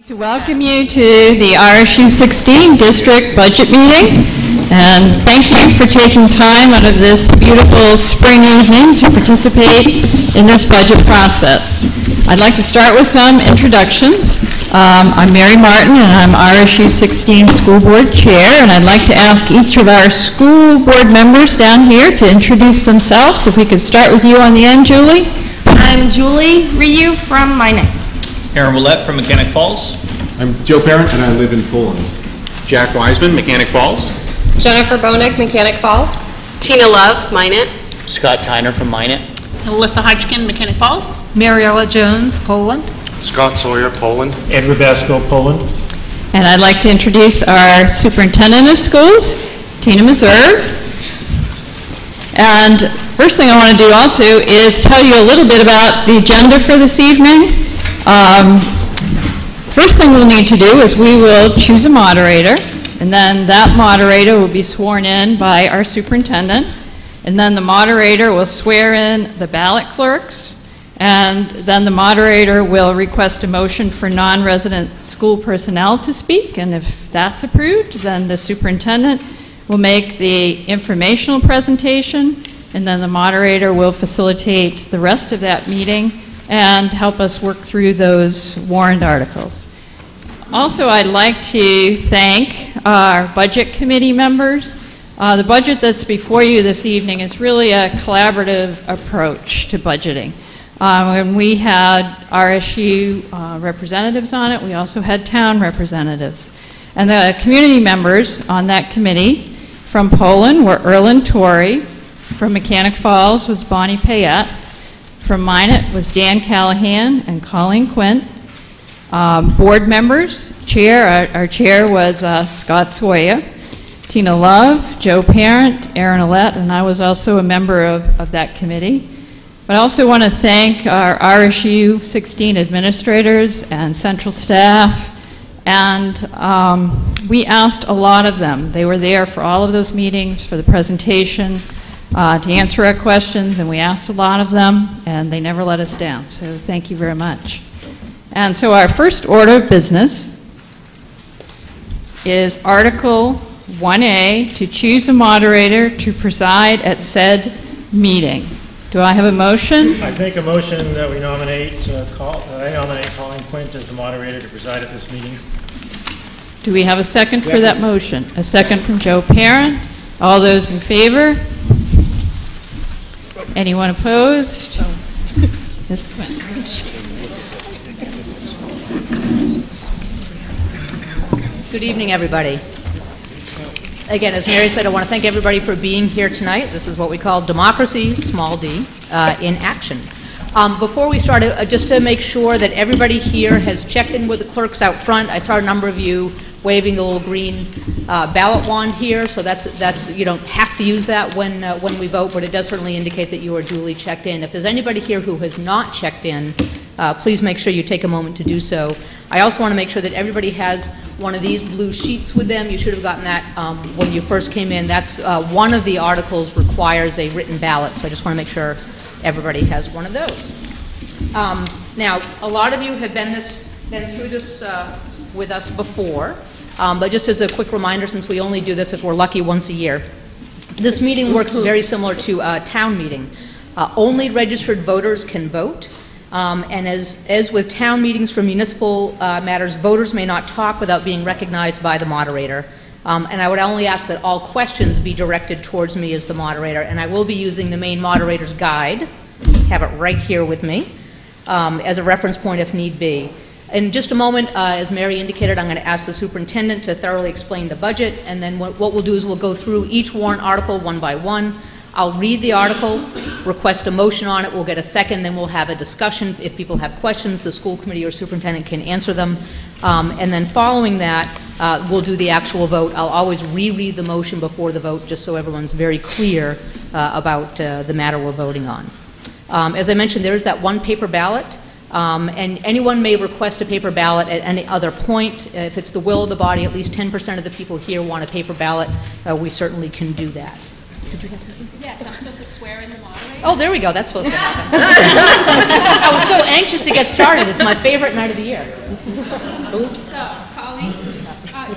To welcome you to the RSU 16 District Budget Meeting, and thank you for taking time out of this beautiful spring evening to participate in this budget process. I'd like to start with some introductions. I'm Mary Martin, and I'm RSU 16 School Board Chair, and I'd like to ask each of our school board members down here to introduce themselves. If we could start with you on the end, Julie. I'm Julie Ryu from Minot. Aaron Willett from Mechanic Falls. I'm Joe Parent, and I live in Poland. Jack Wiseman, Mechanic Falls. Jennifer Bonek, Mechanic Falls. Tina Love, Minot. Scott Tyner from Minot. Alyssa Hodgkin, Mechanic Falls. Mariella Jones, Poland. Scott Sawyer, Poland. Edward Basco, Poland. And I'd like to introduce our Superintendent of Schools, Tina Meserve. And first thing I want to do also is tell you a little bit about the agenda for this evening. First thing we'll need to do is we will choose a moderator, and then that moderator will be sworn in by our superintendent, and then the moderator will swear in the ballot clerks, and then the moderator will request a motion for non-resident school personnel to speak, and if that's approved, then the superintendent will make the informational presentation, and then the moderator will facilitate the rest of that meeting and help us work through those warrant articles. Also, I'd like to thank our budget committee members. The budget that's before you this evening is really a collaborative approach to budgeting. And we had RSU representatives on it. We also had town representatives. And the community members on that committee from Poland were Erland Torrey. From Mechanic Falls was Bonnie Payette. From Minot was Dan Callahan and Colleen Quint. Board members, our chair was Scott Sawyer, Tina Love, Joe Parent, Aaron Willett, and I was also a member of that committee. But I also want to thank our RSU 16 administrators and central staff, and we asked a lot of them. They were there for all of those meetings, for the presentation, to answer our questions, and we asked a lot of them, and they never let us down, so thank you very much. And so our first order of business is Article 1A, to choose a moderator to preside at said meeting. Do I have a motion? I make a motion that we nominate, I nominate Colleen Quint as the moderator to preside at this meeting. Do we have a second for that motion? A second from Joe Parent. All those in favor? Anyone opposed? Ms. Quint. Good evening, everybody. Again, as Mary said, I want to thank everybody for being here tonight. This is what we call democracy, small d, in action. Before we start, just to make sure that everybody here has checked in with the clerks out front, I saw a number of you waving the little green ballot wand here, so that's you don't have to use that when we vote, but it does certainly indicate that you are duly checked in. If there's anybody here who has not checked in, please make sure you take a moment to do so. I also want to make sure that everybody has one of these blue sheets with them. You should have gotten that when you first came in. That's one of the articles requires a written ballot, so I just want to make sure everybody has one of those. Now, a lot of you have been through this with us before, but just as a quick reminder, since we only do this if we're lucky once a year, this meeting works very similar to a town meeting. Only registered voters can vote. And as with town meetings for municipal matters, voters may not talk without being recognized by the moderator. And I would only ask that all questions be directed towards me as the moderator. And I will be using the main moderator's guide, have it right here with me, as a reference point if need be. In just a moment, as Mary indicated, I'm going to ask the superintendent to thoroughly explain the budget. And then what we'll do is we'll go through each warrant article one by one. I'll read the article, request a motion on it, we'll get a second, then we'll have a discussion. If people have questions, the school committee or superintendent can answer them. And then following that, we'll do the actual vote. I'll always reread the motion before the vote, just so everyone's very clear about the matter we're voting on. As I mentioned, there is that one paper ballot, and anyone may request a paper ballot at any other point. If it's the will of the body, at least 10% of the people here want a paper ballot, we certainly can do that. Yes, I'm supposed to swear in the moderator. Oh, there we go. That's supposed to happen. I was so anxious to get started. It's my favorite night of the year. Oops. So, Colleen,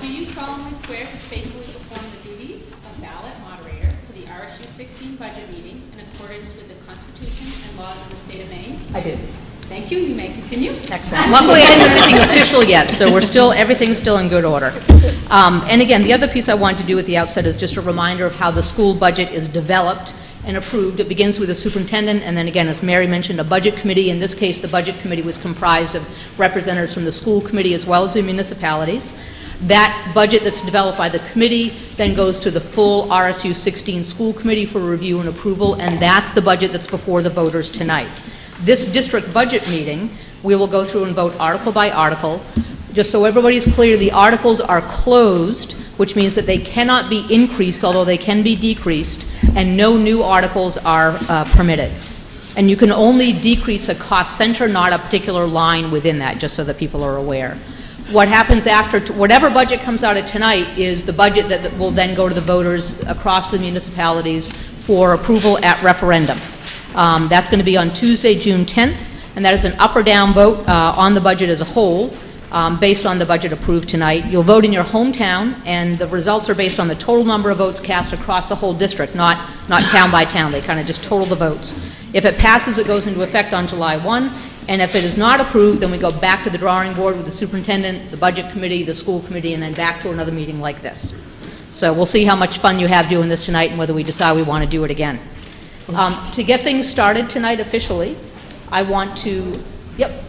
do you solemnly swear to faithfully perform the duties of ballot moderator for the RSU 16 budget meeting in accordance with the Constitution and laws of the state of Maine? I do. Thank you. You may continue. Excellent. Luckily, I didn't do anything official yet, so everything's still in good order. And again, the other piece I wanted to do at the outset is just a reminder of how the school budget is developed and approved. It begins with the superintendent, and then again, as Mary mentioned, a budget committee. In this case, the budget committee was comprised of representatives from the school committee as well as the municipalities. That budget that's developed by the committee then goes to the full RSU 16 school committee for review and approval, and that's the budget that's before the voters tonight. This district budget meeting, we will go through and vote article by article. Just so everybody's clear, the articles are closed, which means that they cannot be increased, although they can be decreased, and no new articles are permitted. And you can only decrease a cost center, not a particular line within that, just so that people are aware. What happens after, whatever budget comes out of tonight is the budget that will then go to the voters across the municipalities for approval at referendum. That's going to be on Tuesday, June 10th, and that is an up or down vote on the budget as a whole, based on the budget approved tonight. You'll vote in your hometown, and the results are based on the total number of votes cast across the whole district, not town by town. They kind of just total the votes. If it passes, it goes into effect on July 1, and if it is not approved, then we go back to the drawing board with the superintendent, the budget committee, the school committee, and then back to another meeting like this. So we'll see how much fun you have doing this tonight and whether we decide we want to do it again. To get things started tonight officially, I want to,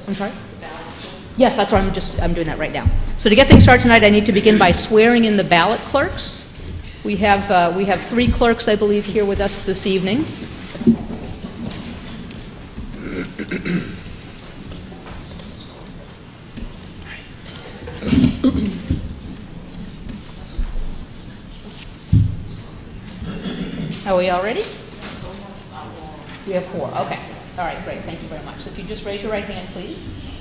I'm sorry? Yes, that's what I'm doing that right now. So to get things started tonight, I need to begin by swearing in the ballot clerks. We have 3 clerks, I believe, here with us this evening. Are we all ready? We have 4. Okay. All right, great. Thank you very much. So if you just raise your right hand, please.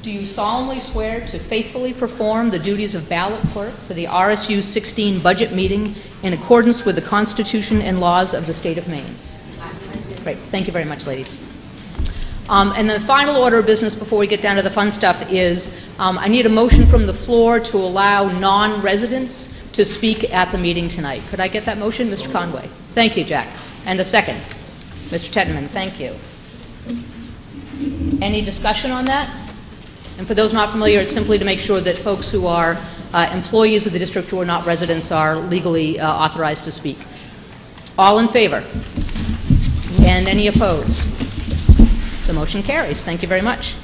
Do you solemnly swear to faithfully perform the duties of ballot clerk for the RSU 16 budget meeting in accordance with the Constitution and laws of the state of Maine? Great. Thank you very much, ladies. And the final order of business before we get down to the fun stuff is I need a motion from the floor to allow non-residents to speak at the meeting tonight. Could I get that motion, Mr. Conway? Thank you, Jack. And a second. Mr. Tettenman, thank you. Any discussion on that? And for those not familiar, it's simply to make sure that folks who are employees of the district who are not residents are legally authorized to speak. All in favor? And any opposed? The motion carries. Thank you very much.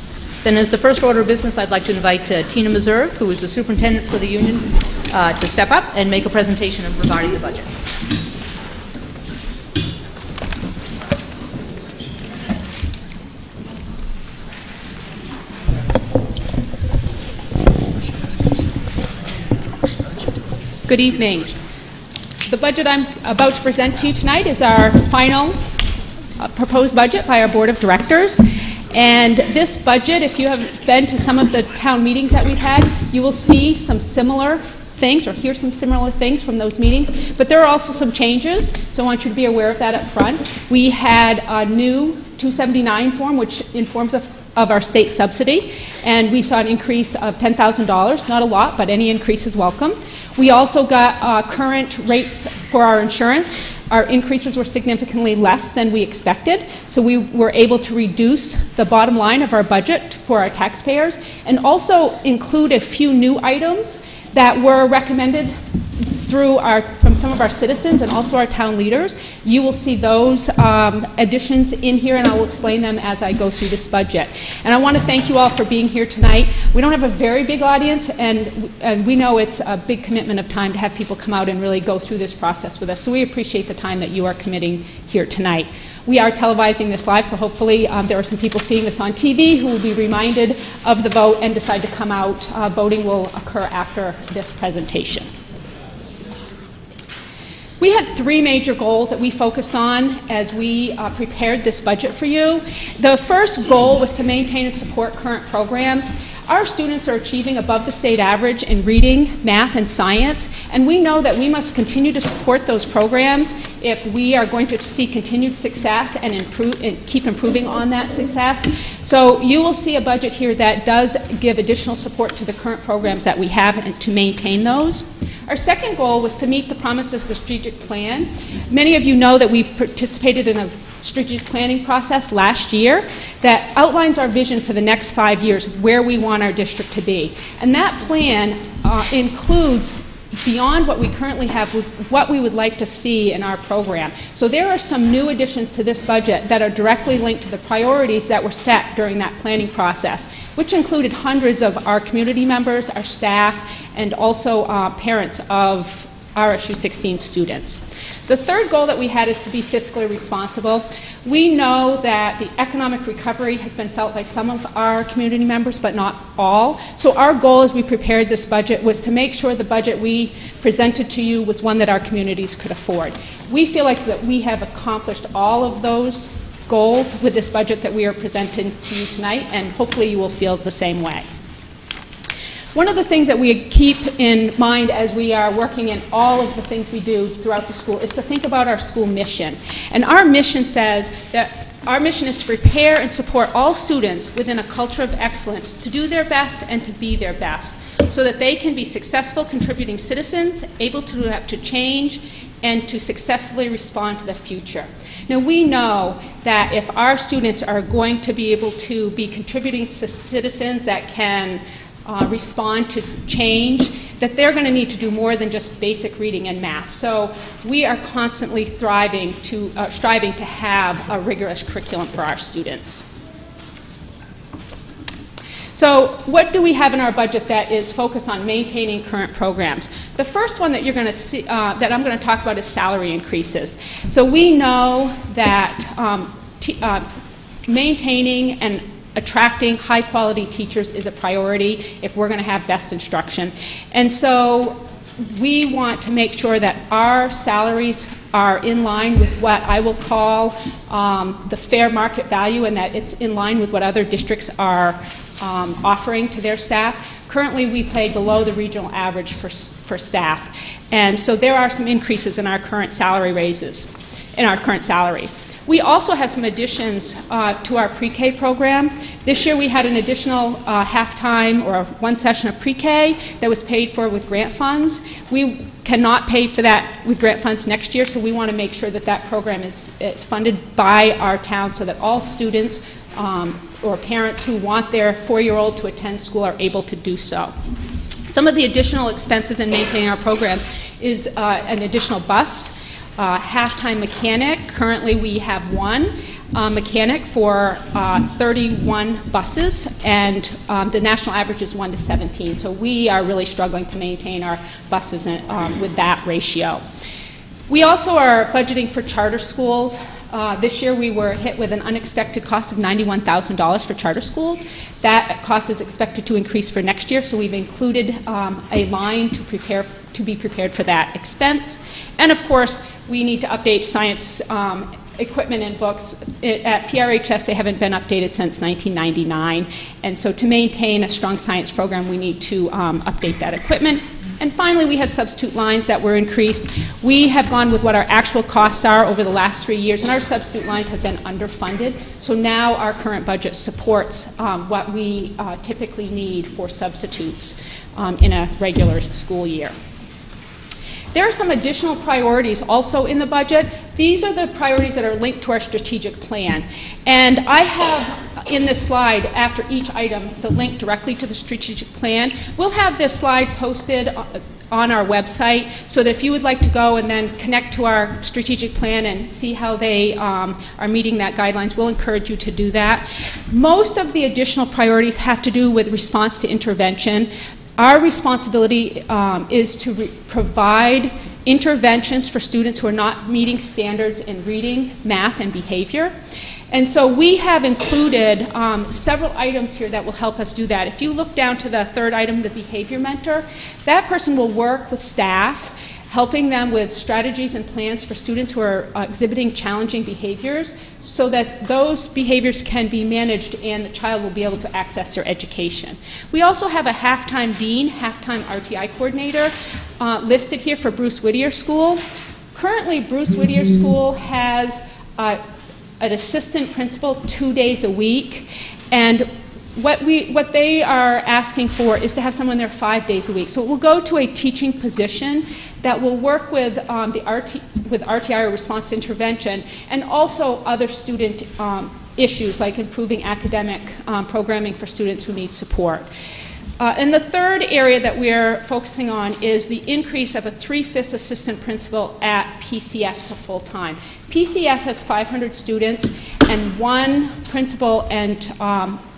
Then as the first order of business, I'd like to invite Tina Meserve, who is the superintendent for the union, to step up and make a presentation regarding the budget. Good evening. The budget I'm about to present to you tonight is our final proposed budget by our board of directors. And this budget, if you have been to some of the town meetings that we've had, you will see some similar things or hear some similar things from those meetings. But there are also some changes, so I want you to be aware of that up front. We had a new 279 form, which informs us of our state subsidy, and we saw an increase of $10,000. Not a lot, but any increase is welcome. We also got current rates for our insurance. Our increases were significantly less than we expected, so we were able to reduce the bottom line of our budget for our taxpayers and also include a few new items that were recommended from some of our citizens and also our town leaders. You will see those additions in here, and I will explain them as I go through this budget. And I want to thank you all for being here tonight. We don't have a very big audience, and we know it's a big commitment of time to have people come out and really go through this process with us. So we appreciate the time that you are committing here tonight. We are televising this live, so hopefully there are some people seeing this on TV who will be reminded of the vote and decide to come out. Voting will occur after this presentation. We had 3 major goals that we focused on as we prepared this budget for you. The first goal was to maintain and support current programs. Our students are achieving above the state average in reading, math, and science, and we know that we must continue to support those programs if we are going to see continued success and keep improving on that success. So you will see a budget here that does give additional support to the current programs that we have and to maintain those. Our second goal was to meet the promises of the strategic plan. Many of you know that we participated in a strategic planning process last year that outlines our vision for the next 5 years, where we want our district to be. And that plan includes, beyond what we currently have, what we would like to see in our program. So there are some new additions to this budget that are directly linked to the priorities that were set during that planning process, which included hundreds of our community members, our staff, and also parents of RSU 16 students. The third goal that we had is to be fiscally responsible. We know that the economic recovery has been felt by some of our community members, but not all. So our goal as we prepared this budget was to make sure the budget we presented to you was one that our communities could afford. We feel like that we have accomplished all of those goals with this budget that we are presenting to you tonight, and hopefully you will feel the same way. One of the things that we keep in mind as we are working in all of the things we do throughout the school is to think about our school mission. And our mission says that our mission is to prepare and support all students within a culture of excellence to do their best and to be their best, so that they can be successful contributing citizens, able to adapt to change, and to successfully respond to the future. Now, we know that if our students are going to be able to be contributing citizens that can respond to change, that they're going to need to do more than just basic reading and math. So we are constantly striving to have a rigorous curriculum for our students. So what do we have in our budget that is focused on maintaining current programs? The first one that you're going to see, that I'm going to talk about, is salary increases. So we know that maintaining and attracting high-quality teachers is a priority if we're going to have best instruction. And so we want to make sure that our salaries are in line with what I will call the fair market value, and that it's in line with what other districts are offering to their staff. Currently, we pay below the regional average for staff. And so there are some increases in our current salary raises, in our current salaries. We also have some additions to our pre-K program. This year we had an additional half-time or one session of pre-K that was paid for with grant funds. We cannot pay for that with grant funds next year, so we want to make sure that that program is funded by our town so that all students or parents who want their 4-year-old to attend school are able to do so. Some of the additional expenses in maintaining our programs is an additional bus, half-time mechanic. Currently we have one mechanic for 31 buses, and the national average is 1 to 17. So we are really struggling to maintain our buses with that ratio. We also are budgeting for charter schools. This year we were hit with an unexpected cost of $91,000 for charter schools. That cost is expected to increase for next year, so we've included a line to be prepared for that expense. And of course, we need to update science equipment and books. At PRHS, they haven't been updated since 1999. And so to maintain a strong science program, we need to update that equipment. And finally, we have substitute lines that were increased. We have gone with what our actual costs are over the last 3 years, and our substitute lines have been underfunded. So now our current budget supports what we typically need for substitutes in a regular school year. There are some additional priorities also in the budget. These are the priorities that are linked to our strategic plan. And I have in this slide, after each item, the link directly to the strategic plan. We'll have this slide posted on our website, so that if you would like to go and then connect to our strategic plan and see how they are meeting that guidelines, we'll encourage you to do that. Most of the additional priorities have to do with response to intervention. Our responsibility is to provide interventions for students who are not meeting standards in reading, math, and behavior. And so we have included several items here that will help us do that. If you look down to the third item, the behavior mentor, that person will work with staff, helping them with strategies and plans for students who are exhibiting challenging behaviors so that those behaviors can be managed and the child will be able to access their education. We also have a halftime dean, halftime RTI coordinator listed here for Bruce Whittier School. Currently, Bruce Whittier School has an assistant principal 2 days a week, and what they are asking for is to have someone there 5 days a week. So it will go to a teaching position that will work with RTI, or response to intervention, and also other student issues like improving academic programming for students who need support. And the third area that we're focusing on is the increase of a 3/5 assistant principal at PCS to full-time. PCS has 500 students and one principal and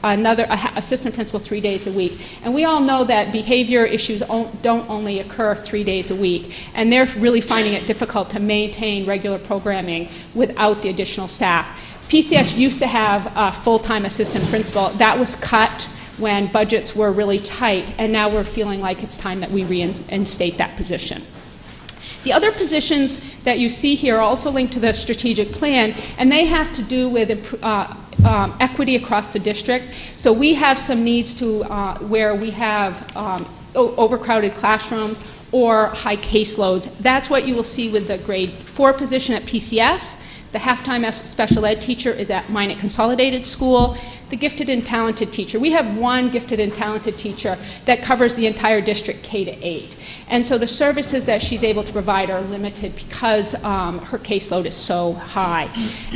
another assistant principal 3 days a week. And we all know that behavior issues don't only occur 3 days a week, and they're really finding it difficult to maintain regular programming without the additional staff. PCS used to have a full-time assistant principal. That was cut when budgets were really tight, and now we're feeling like it's time that we reinstate that position. The other positions that you see here are also linked to the strategic plan, and they have to do with equity across the district. So we have some needs to where we have overcrowded classrooms or high caseloads. That's what you will see with the grade 4 position at PCS. The half-time special ed teacher is at Minot Consolidated School. The gifted and talented teacher, we have one gifted and talented teacher that covers the entire district K-8. And so the services that she's able to provide are limited because her caseload is so high.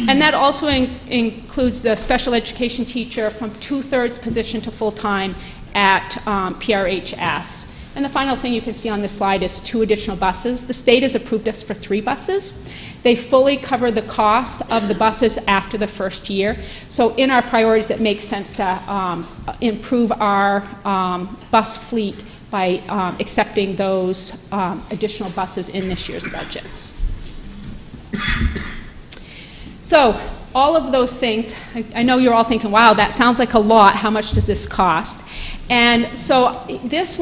And that also includes the special education teacher from 2/3 position to full-time at PRHS. And the final thing you can see on this slide is 2 additional buses. The state has approved us for 3 buses. They fully cover the cost of the buses after the first year. So in our priorities, it makes sense to improve our bus fleet by accepting those additional buses in this year's budget. So all of those things, I know you're all thinking, wow, that sounds like a lot. How much does this cost? And so this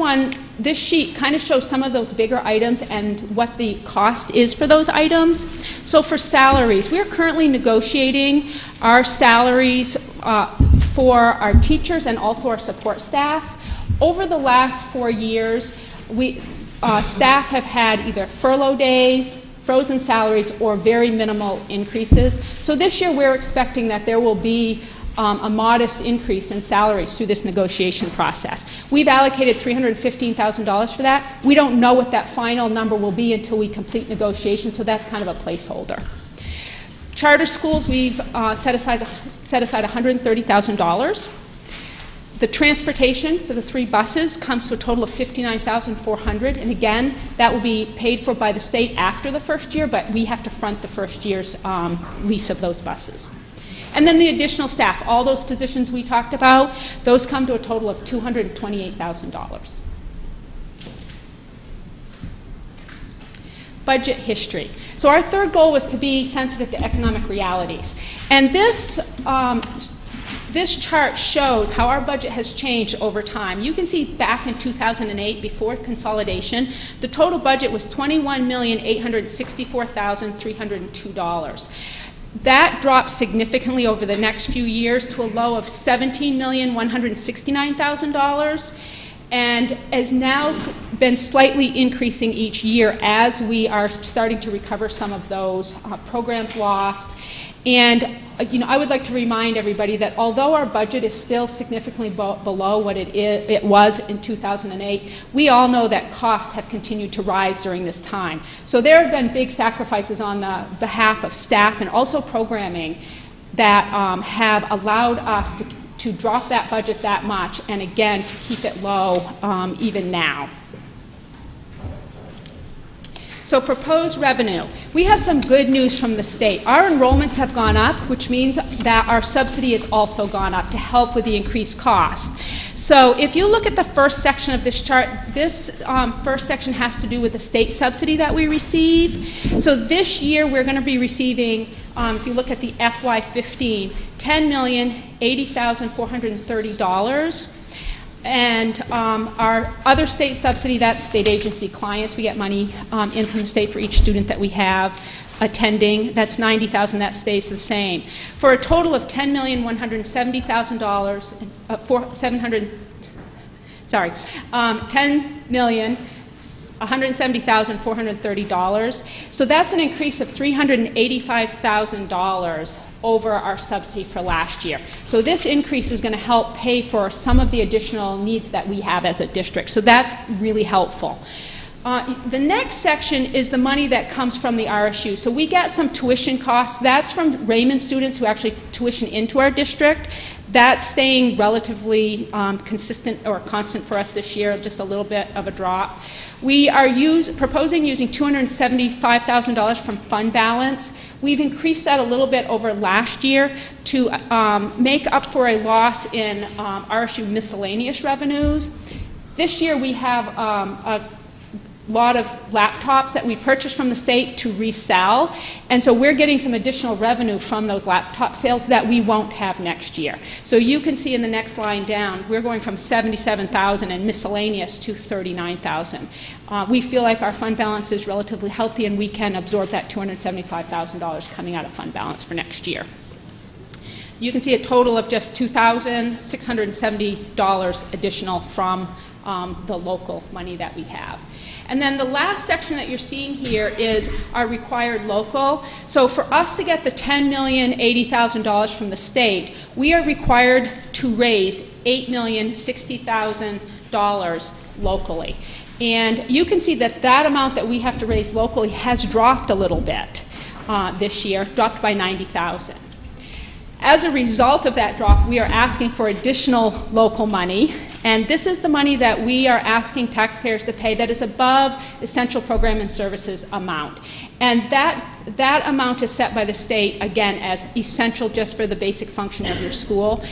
sheet kind of shows some of those bigger items and what the cost is for those items. So for salaries, we're currently negotiating our salaries for our teachers and also our support staff. Over the last 4 years, staff have had either furlough days, frozen salaries, or very minimal increases. So this year we're expecting that there will be a modest increase in salaries through this negotiation process. We've allocated $315,000 for that. We don't know what that final number will be until we complete negotiations, so that's kind of a placeholder. Charter schools, we've set aside $130,000. The transportation for the 3 buses comes to a total of $59,400, and again, that will be paid for by the state after the first year, but we have to front the first year's lease of those buses. And then the additional staff, all those positions we talked about, those come to a total of $228,000. Budget history. So our third goal was to be sensitive to economic realities. And this chart shows how our budget has changed over time. You can see back in 2008, before consolidation, the total budget was $21,864,302. That dropped significantly over the next few years to a low of $17,169,000, and has now been slightly increasing each year as we are starting to recover some of those programs lost. And I would like to remind everybody that although our budget is still significantly below what it was in 2008, we all know that costs have continued to rise during this time. So there have been big sacrifices on the behalf of staff and also programming that have allowed us to drop that budget that much, and again, to keep it low even now. So proposed revenue. We have some good news from the state. Our enrollments have gone up, which means that our subsidy has also gone up to help with the increased costs. So if you look at the first section of this chart, this first section has to do with the state subsidy that we receive. So this year we're going to be receiving, if you look at the FY15, $10,080,430. And our other state subsidy, that's state agency clients. We get money in from the state for each student that we have attending. That's $90,000. That stays the same. For a total of $10,170,000, $10,170,430. So that's an increase of $385,000 over our subsidy for last year. So this increase is going to help pay for some of the additional needs that we have as a district. So that's really helpful. The next section is the money that comes from the RSU. So we get some tuition costs. That's from Raymond students who actually tuition into our district. That's staying relatively consistent or constant for us this year, just a little bit of a drop. We are proposing using $275,000 from fund balance. We've increased that a little bit over last year to make up for a loss in RSU miscellaneous revenues. This year we have a lot of laptops that we purchased from the state to resell, and so we're getting some additional revenue from those laptop sales that we won't have next year. So you can see in the next line down, we're going from $77,000 in miscellaneous to $39,000. We feel like our fund balance is relatively healthy and we can absorb that $275,000 coming out of fund balance for next year. You can see a total of just $2,670 additional from the local money that we have. And then the last section that you're seeing here is our required local. So for us to get the $10,080,000 from the state, we are required to raise $8,060,000 locally. And you can see that that amount that we have to raise locally has dropped a little bit this year, dropped by $90,000. As a result of that drop, we are asking for additional local money, and this is the money that we are asking taxpayers to pay that is above essential program and services amount. And that amount is set by the state, again, as essential just for the basic function of your school.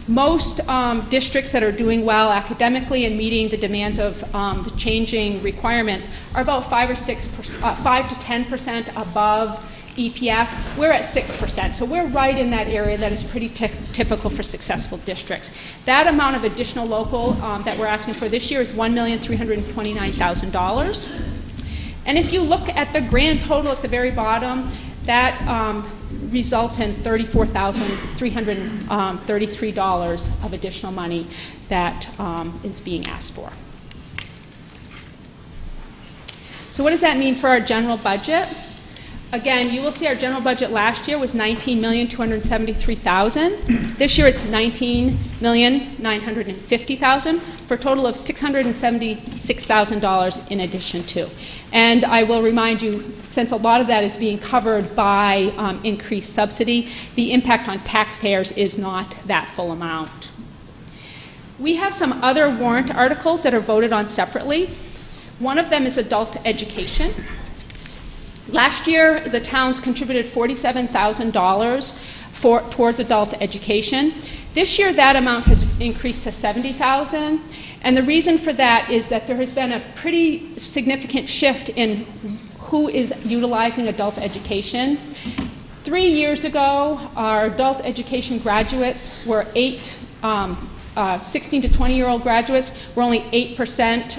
Most districts that are doing well academically and meeting the demands of the changing requirements are about 5 to 10% above EPS. We're at 6%, so we're right in that area that is pretty typical for successful districts. That amount of additional local that we're asking for this year is $1,329,000. And if you look at the grand total at the very bottom, that results in $34,333 of additional money that is being asked for. So what does that mean for our general budget? Again, you will see our general budget last year was $19,273,000. This year it's $19,950,000 for a total of $676,000 in addition to. And I will remind you, since a lot of that is being covered by increased subsidy, the impact on taxpayers is not that full amount. We have some other warrant articles that are voted on separately. One of them is adult education. Last year, the towns contributed $47,000 towards adult education. This year, that amount has increased to $70,000, and the reason for that is that there has been a pretty significant shift in who is utilizing adult education. 3 years ago, our adult education graduates were 16 to 20-year-old graduates were only 8%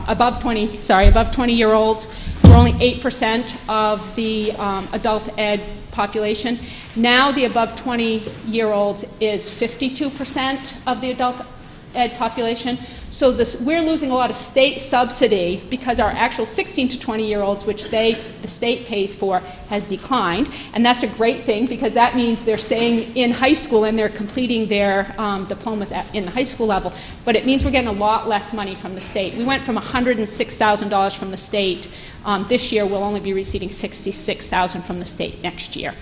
above 20-year-olds. We're only 8% of the adult ed population. Now the above 20-year-olds is 52% of the adult ed population. So we're losing a lot of state subsidy because our actual 16 to 20-year-olds, which the state pays for, has declined. And that's a great thing because that means they're staying in high school and they're completing their diplomas in the high school level. But it means we're getting a lot less money from the state. We went from $106,000 from the state. This year we'll only be receiving $66,000 from the state next year.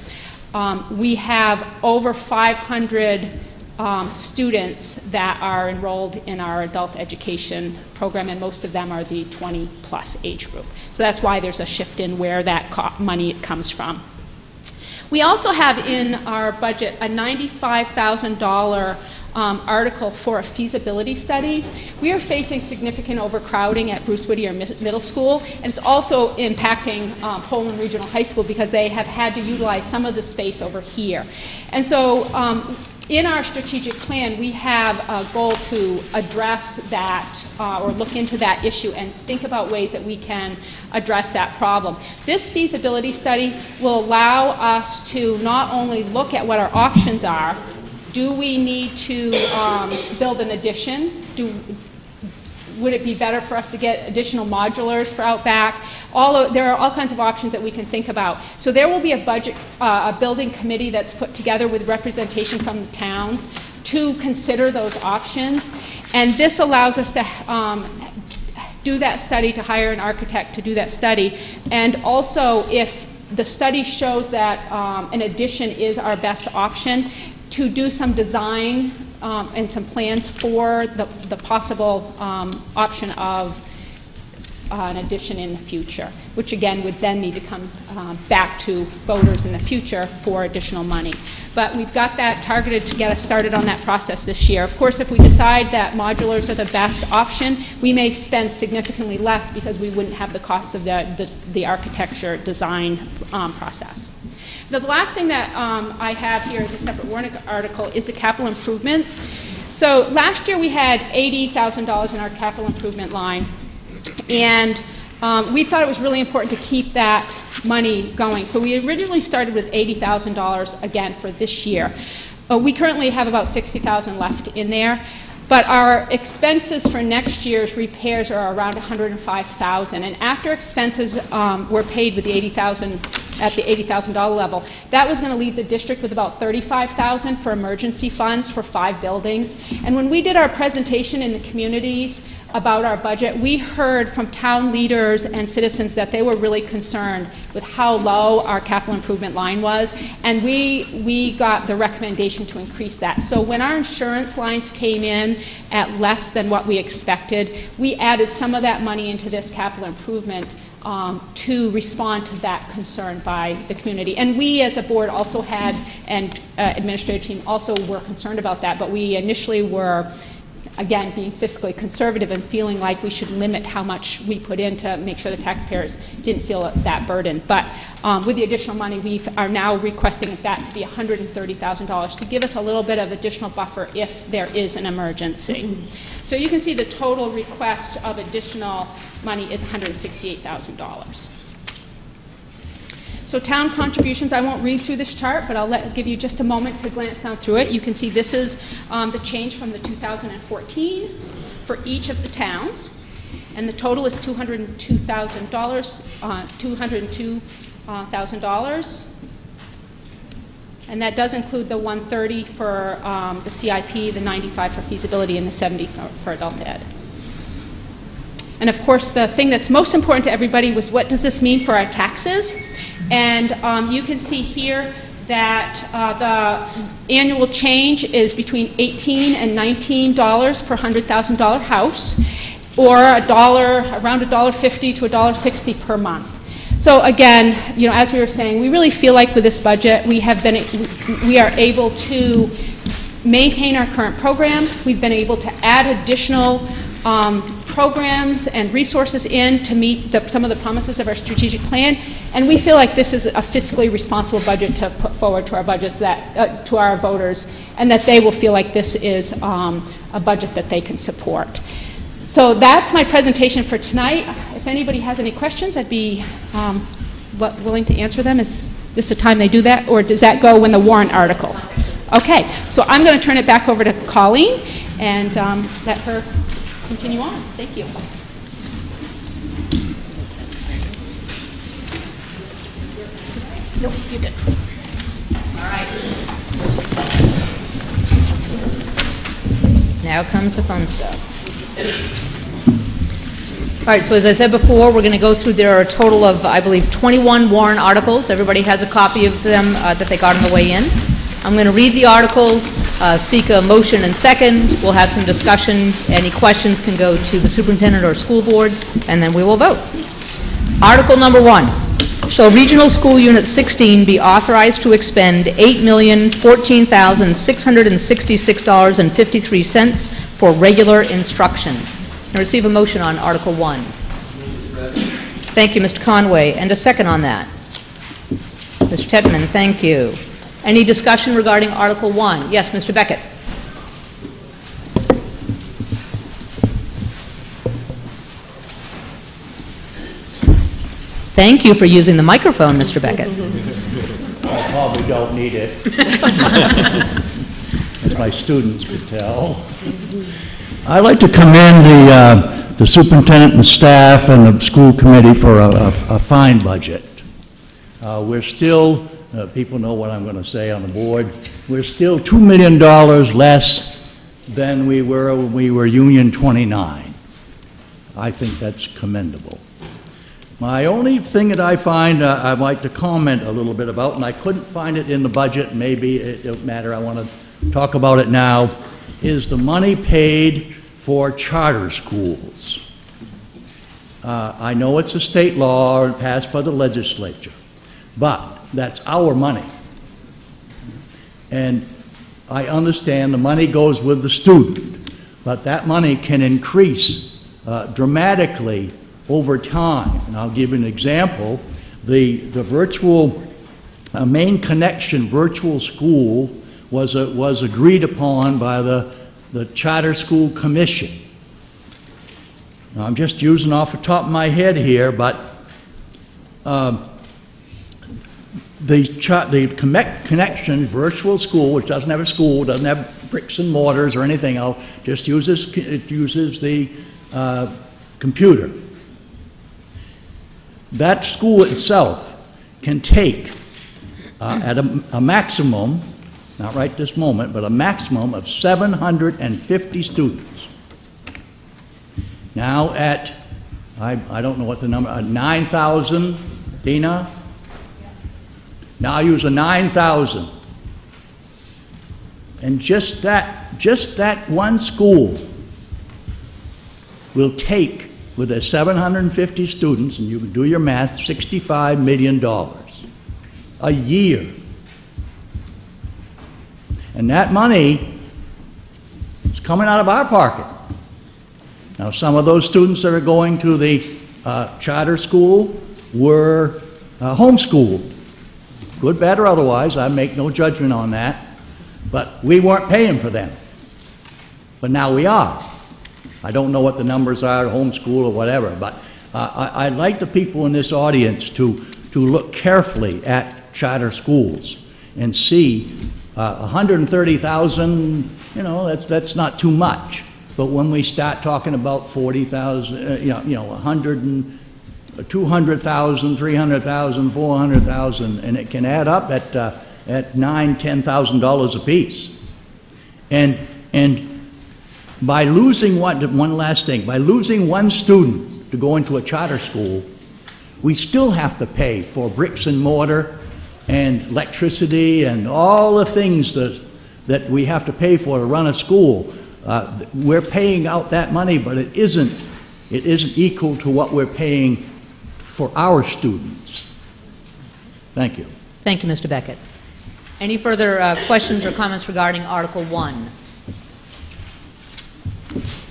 We have over 500 students that are enrolled in our adult education program, and most of them are the 20-plus age group. So that's why there's a shift in where that money comes from. We also have in our budget a $95,000 article for a feasibility study. We are facing significant overcrowding at Bruce Whittier Middle School, and it's also impacting Poland Regional High School because they have had to utilize some of the space over here. And so in our strategic plan, we have a goal to address that or look into that issue and think about ways that we can address that problem. This feasibility study will allow us to not only look at what our options are. Do we need to build an addition? Would it be better for us to get additional modulars for out back? There are all kinds of options that we can think about. So there will be a building committee that's put together with representation from the towns to consider those options. And this allows us to do that study, to hire an architect to do that study. And also, if the study shows that an addition is our best option, to do some design and some plans for the possible option of an addition in the future, which again would then need to come back to voters in the future for additional money. But we've got that targeted to get us started on that process this year. Of course, if we decide that modulars are the best option, we may spend significantly less because we wouldn't have the cost of the architecture design process. The last thing that I have here as a separate warrant article is the capital improvement. So last year we had $80,000 in our capital improvement line, and we thought it was really important to keep that money going. So we originally started with $80,000 again for this year. We currently have about $60,000 left in there. But our expenses for next year's repairs are around $105,000, and after expenses were paid with the $80,000 at the $80,000 level, that was going to leave the district with about $35,000 for emergency funds for 5 buildings. And when we did our presentation in the communities about our budget, we heard from town leaders and citizens that they were really concerned with how low our capital improvement line was, and we got the recommendation to increase that. So when our insurance lines came in at less than what we expected, we added some of that money into this capital improvement to respond to that concern by the community. And we as a board also had, and administrative team also were concerned about that, but we initially were, again, being fiscally conservative and feeling like we should limit how much we put in to make sure the taxpayers didn't feel that burden. But with the additional money, we are now requesting that to be $130,000 to give us a little bit of additional buffer if there is an emergency. So you can see the total request of additional money is $168,000. So town contributions, I won't read through this chart, but I'll give you just a moment to glance down through it. You can see this is the change from the 2014 for each of the towns, and the total is $202,000, and that does include the $130 for the CIP, the $95 for feasibility, and the $70 for adult ed. And of course, the thing that's most important to everybody was, what does this mean for our taxes? And you can see here that the annual change is between $18 and $19 per $100,000 house, or around $1.50 to $1.60 per month. So again, as we were saying, we really feel like with this budget, we are able to maintain our current programs. We've been able to add additional programs and resources in to meet some of the promises of our strategic plan, and we feel like this is a fiscally responsible budget to put forward to our budgets, to our voters, and that they will feel like this is a budget that they can support. So that's my presentation for tonight. If anybody has any questions, I'd be willing to answer them. Is this the time they do that, or does that go when the warrant articles? Okay, so I'm going to turn it back over to Colleen and let her continue on. Thank you. Nope, you're good. All right. Now comes the fun stuff. All right, so as I said before, we're going to go through, there are a total of, I believe, 21 warrant articles. Everybody has a copy of them that they got on the way in. I'm going to read the article, seek a motion and second. We'll have some discussion. Any questions can go to the superintendent or school board, and then we will vote. Article number 1. Shall Regional School Unit 16 be authorized to expend $8,014,666.53 for regular instruction? I receive a motion on Article 1. Thank you, Mr. Conway. And a second on that? Mr. Tettman, thank you. Any discussion regarding Article 1? Yes, Mr. Beckett. Thank you for using the microphone, Mr. Beckett. I probably don't need it, as my students could tell. I'd like to commend the superintendent and staff and the school committee for a fine budget. We're still, people know what I'm going to say on the board, we're still $2 million less than we were when we were Union 29. I think that's commendable. My only thing that I find I'd like to comment a little bit about, and I couldn't find it in the budget, maybe it don't matter, I want to talk about it now, is the money paid for charter schools. I know it's a state law passed by the legislature, but that's our money. And I understand the money goes with the student, but that money can increase dramatically over time. And I'll give you an example. The virtual Maine Connection virtual school was agreed upon by the Charter School Commission. Now, I'm just using off the top of my head here, but the Connection virtual school, which doesn't have a school, doesn't have bricks and mortars or anything else, just uses the computer. That school itself can take at a maximum, not right this moment, but a maximum of 750 students. Now at, I don't know what the number, 9,000, Dina? Yes. Now I use a 9,000. And just that one school will take, with their 750 students, and you can do your math, $65 million a year. And that money is coming out of our pocket. Now, some of those students that are going to the charter school were homeschooled. Good, bad, or otherwise, I make no judgment on that. But we weren't paying for them. But now we are. I don't know what the numbers are at homeschool or whatever, but I'd like the people in this audience to look carefully at charter schools and see 130,000, you know, that's not too much. But when we start talking about 40,000, 100 and 200,000, 300,000, 400,000, and it can add up at $9,000, $10,000 a piece. And by losing one last thing, by losing one student to go into a charter school, we still have to pay for bricks and mortar and electricity and all the things that we have to pay for to run a school. We're paying out that money, but it isn't equal to what we're paying for our students. Thank you. Thank you, Mr. Beckett. Any further questions or comments regarding Article 1?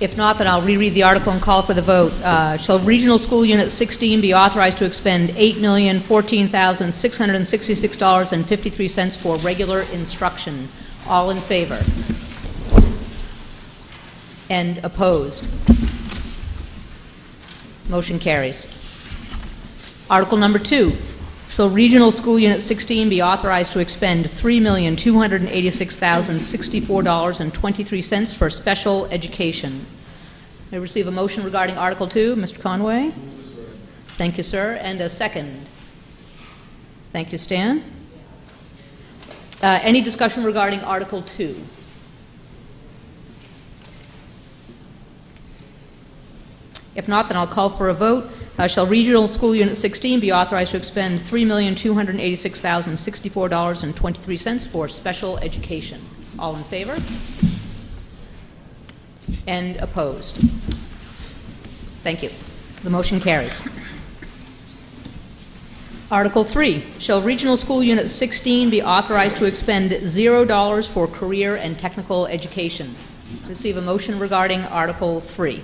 If not, then I'll reread the article and call for the vote. Shall Regional School Unit 16 be authorized to expend $8,014,666.53 for regular instruction? All in favor? And opposed? Motion carries. Article number 2. Shall Regional School Unit 16 be authorized to expend $3,286,064.23 for special education? May I receive a motion regarding Article 2? Mr. Conway? Thank you, sir. And a second. Thank you, Stan. Any discussion regarding Article 2? If not, then I'll call for a vote. Shall Regional School Unit 16 be authorized to expend $3,286,064.23 for special education? All in favor? And opposed? Thank you. The motion carries. Article 3. Shall Regional School Unit 16 be authorized to expend $0 for career and technical education? Receive a motion regarding Article 3.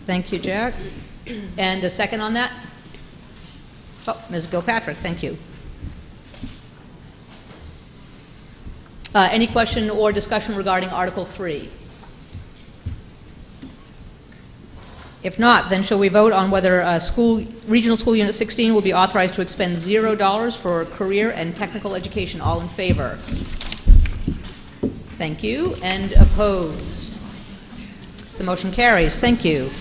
Thank you, Jack. And a second on that? Oh, Ms. Gilpatrick, thank you. Any question or discussion regarding Article 3? If not, then shall we vote on whether Regional School Unit 16 will be authorized to expend $0 for career and technical education? All in favor? Thank you. And opposed? The motion carries. Thank you.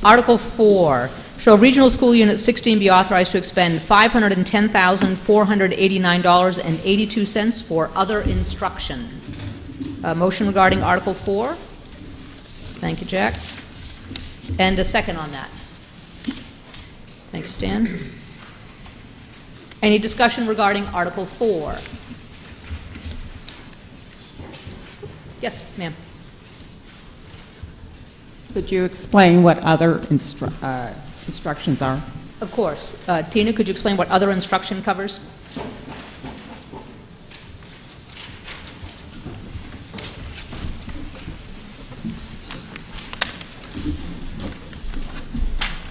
Article 4. Shall Regional School Unit 16 be authorized to expend $510,489.82 for other instruction? Motion regarding Article 4. Thank you, Jack. And a second on that. Thank you, Stan. Any discussion regarding Article 4? Yes, ma'am. Could you explain what other instructions are? Of course. Tina, could you explain what other instruction covers?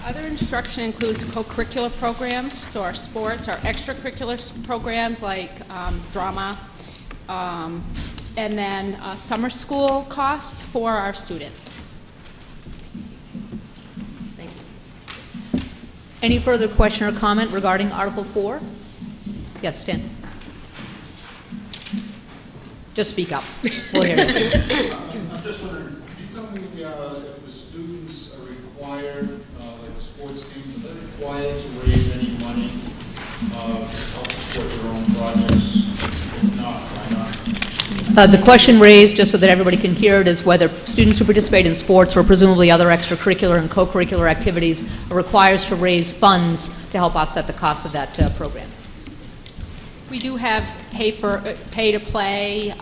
Other instruction includes co-curricular programs, so our sports, our extracurricular programs like drama, and then summer school costs for our students. Thank you. Any further question or comment regarding Article 4? Yes, Stan. Just speak up. We'll hear you. I'm just wondering, could you tell me if the students are required, like the sports teams, are they required to raise any money to help support their own projects? If not, why not? The question raised, just so that everybody can hear it, is whether students who participate in sports or presumably other extracurricular and co-curricular activities are required to raise funds to help offset the cost of that program. We do have pay to play.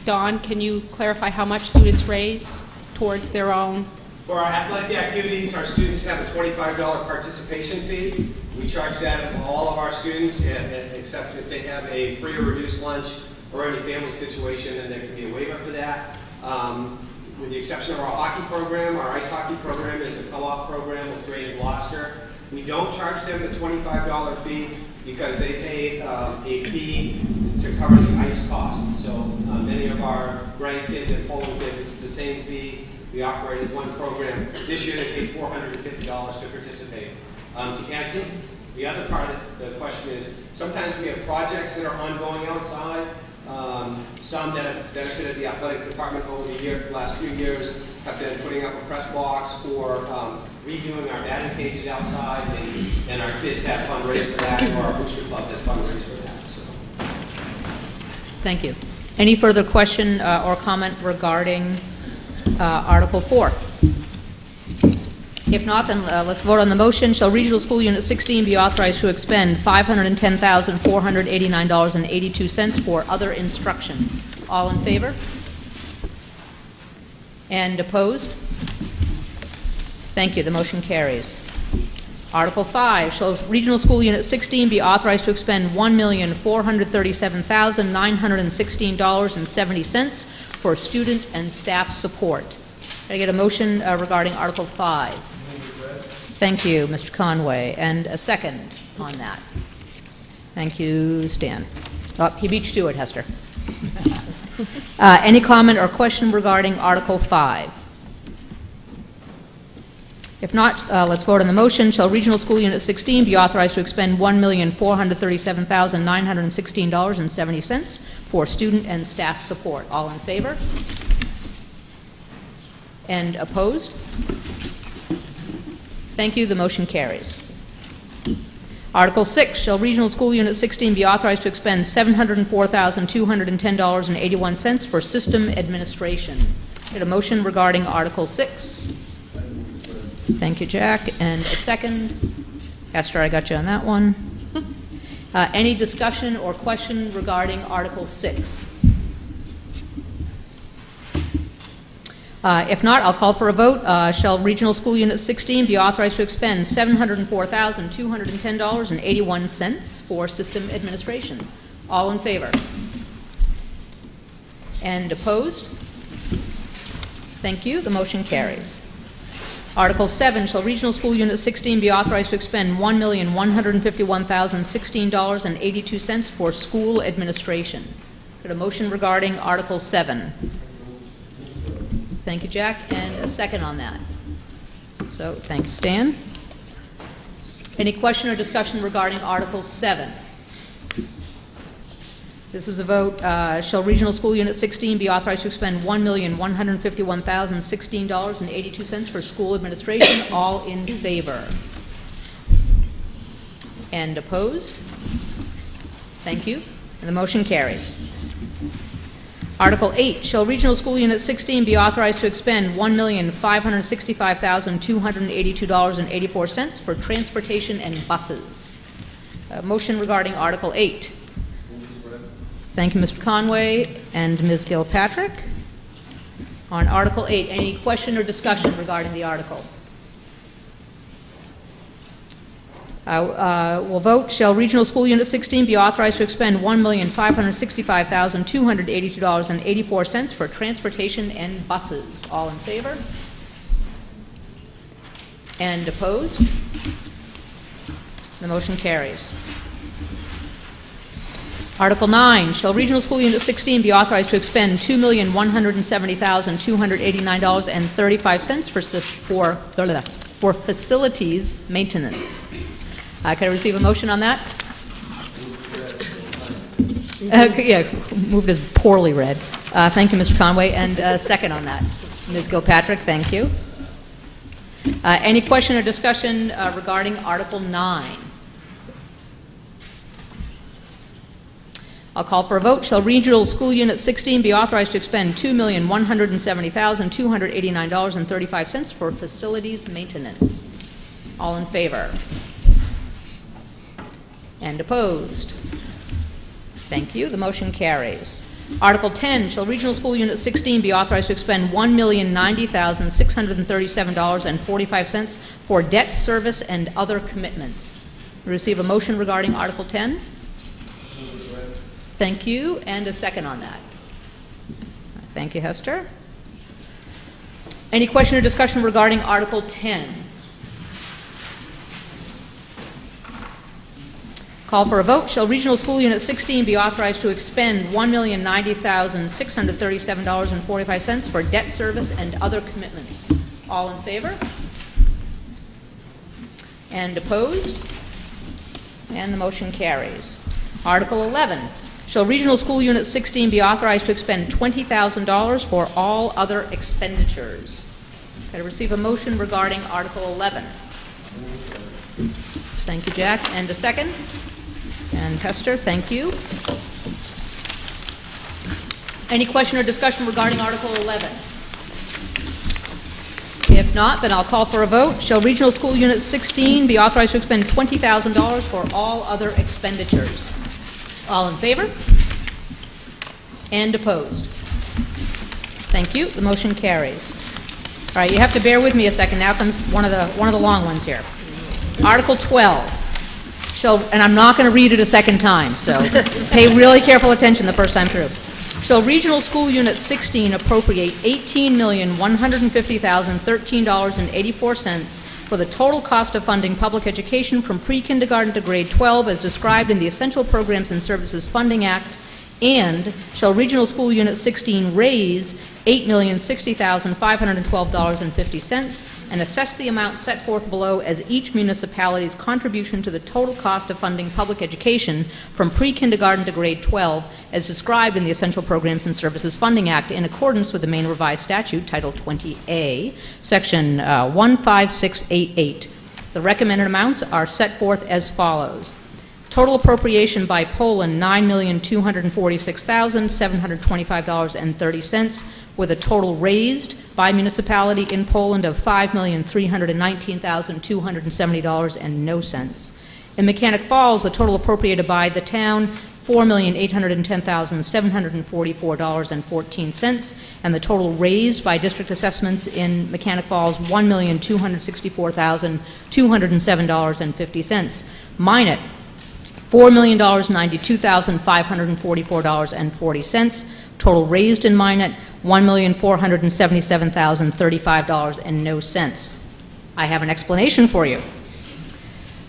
Dawn, can you clarify how much students raise towards their own? For our athletic activities, our students have a $25 participation fee. We charge that of all of our students, except if they have a free or reduced lunch or any family situation, then there can be a waiver for that. With the exception of our hockey program, our ice hockey program is a co-op program with Great and Gloucester. We don't charge them the $25 fee because they pay a fee to cover the ice cost. So many of our grandkids and Poland kids, it's the same fee. We operate as one program. This year they paid $450 to participate. The other part of the question is, sometimes we have projects that are ongoing outside. Some that have benefited the athletic department over the last few years have been putting up a press box or redoing our batting cages outside, and our kids have fundraised for that, or our booster club has fundraised for that. So. Thank you. Any further question or comment regarding Article 4? If not, then let's vote on the motion. Shall Regional School Unit 16 be authorized to expend $510,489.82 for other instruction? All in favor? And opposed? Thank you. The motion carries. Article 5, shall Regional School Unit 16 be authorized to expend $1,437,916.70 for student and staff support? Can I get a motion regarding Article 5? Thank you, Mr. Conway. And a second on that. Thank you, Stan. Oh, he beat you to it, Hester. Any comment or question regarding Article 5? If not, let's vote on the motion. Shall Regional School Unit 16 be authorized to expend $1,437,916.70 for student and staff support? All in favor? And opposed? Thank you. The motion carries. Article 6, shall Regional School Unit 16 be authorized to expend $704,210.81 for system administration? Get a motion regarding Article 6. Thank you, Jack. And a second. Esther, I got you on that one. Any discussion or question regarding Article 6? If not, I'll call for a vote. Shall Regional School Unit 16 be authorized to expend $704,210.81 for system administration? All in favor? And opposed? Thank you. The motion carries. Article 7, shall Regional School Unit 16 be authorized to expend $1,151,016.82 for school administration? Got a motion regarding Article 7. Thank you, Jack, and a second on that. So, thank you, Stan. Any question or discussion regarding Article 7? This is a vote. Shall Regional School Unit 16 be authorized to expend $1,151,016.82 for school administration? All in favor? And opposed? Thank you. And the motion carries. Article 8, shall Regional School Unit 16 be authorized to expend $1,565,282.84 for transportation and buses? Motion regarding Article 8. Thank you, Mr. Conway and Ms. Gilpatrick. On Article 8, any question or discussion regarding the article? We'll vote. Shall Regional School Unit 16 be authorized to expend $1,565,282.84 for transportation and buses? All in favor? And opposed? The motion carries. Article 9, shall Regional School Unit 16 be authorized to expend $2,170,289.35 for facilities maintenance? Can I receive a motion on that? Yeah, moved as poorly read. Thank you, Mr. Conway, and a second on that. Ms. Gilpatrick, thank you. Any question or discussion regarding Article 9? I'll call for a vote. Shall Regional School Unit 16 be authorized to expend $2,170,289.35 for facilities maintenance? All in favor? And opposed? Thank you. The motion carries. Article 10, shall Regional School Unit 16 be authorized to expend $1,090,637.45 for debt service and other commitments? Receive a motion regarding Article 10? Thank you, and a second on that. Thank you, Hester. Any question or discussion regarding Article 10? Call for a vote. Shall Regional School Unit 16 be authorized to expend $1,090,637.45 for debt service and other commitments? All in favor? And opposed? And the motion carries. Article 11. Shall Regional School Unit 16 be authorized to expend $20,000 for all other expenditures? Can I receive a motion regarding Article 11? Thank you, Jack. And a second? And Hester, thank you. Any question or discussion regarding Article 11? If not, then I'll call for a vote. Shall Regional School Unit 16 be authorized to expend $20,000 for all other expenditures? All in favor? And opposed? Thank you. The motion carries. All right, you have to bear with me a second. Now comes one of the long ones here. Article 12. And I'm not going to read it a second time, so pay really careful attention the first time through. Shall Regional School Unit 16 appropriate $18,150,013.84 for the total cost of funding public education from pre-kindergarten to grade 12 as described in the Essential Programs and Services Funding Act? And shall Regional School Unit 16 raise $8,060,512.50 and assess the amount set forth below as each municipality's contribution to the total cost of funding public education from pre-kindergarten to grade 12 as described in the Essential Programs and Services Funding Act in accordance with the Maine Revised Statute, Title 20A, Section 15688. The recommended amounts are set forth as follows. Total appropriation by Poland, $9,246,725.30, with a total raised by municipality in Poland of $5,319,270.00. In Mechanic Falls, the total appropriated by the town, $4,810,744.14, and the total raised by district assessments in Mechanic Falls, $1,264,207.50. Minot, $4,092,544.40. Total raised in Minot, $1,477,035.00. I have an explanation for you.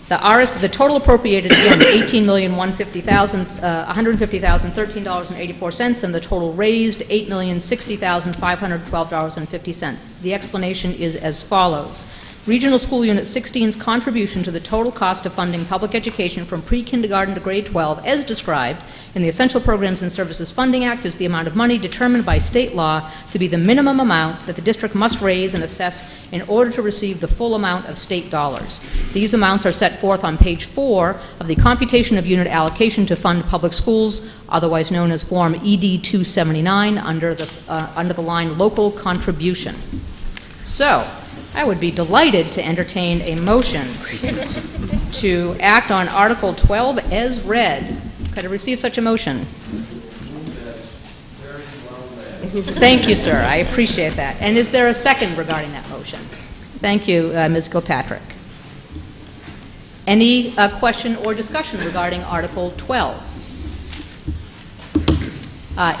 The total appropriated, again, $18,150,013.84, and the total raised, $8,060,512.50. The explanation is as follows. Regional School Unit 16's contribution to the total cost of funding public education from pre-kindergarten to grade 12, as described in the Essential Programs and Services Funding Act, is the amount of money determined by state law to be the minimum amount that the district must raise and assess in order to receive the full amount of state dollars. These amounts are set forth on page 4 of the Computation of Unit Allocation to Fund Public Schools, otherwise known as Form ED 279, under the line Local Contribution. So, I would be delighted to entertain a motion to act on Article 12 as read. Could I receive such a motion? Thank you, sir. I appreciate that. And is there a second regarding that motion? Thank you, Ms. Gilpatrick. Any question or discussion regarding Article 12?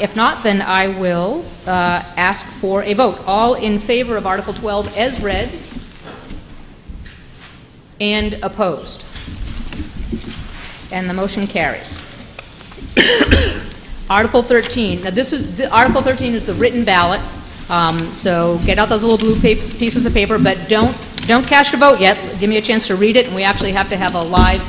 If not, then I will ask for a vote. All in favor of Article 12 as read and opposed? And the motion carries. Article 13. Now, Article 13 is the written ballot. So get out those little blue pieces of paper, but don't cast your vote yet. Give me a chance to read it, and we actually have to have a live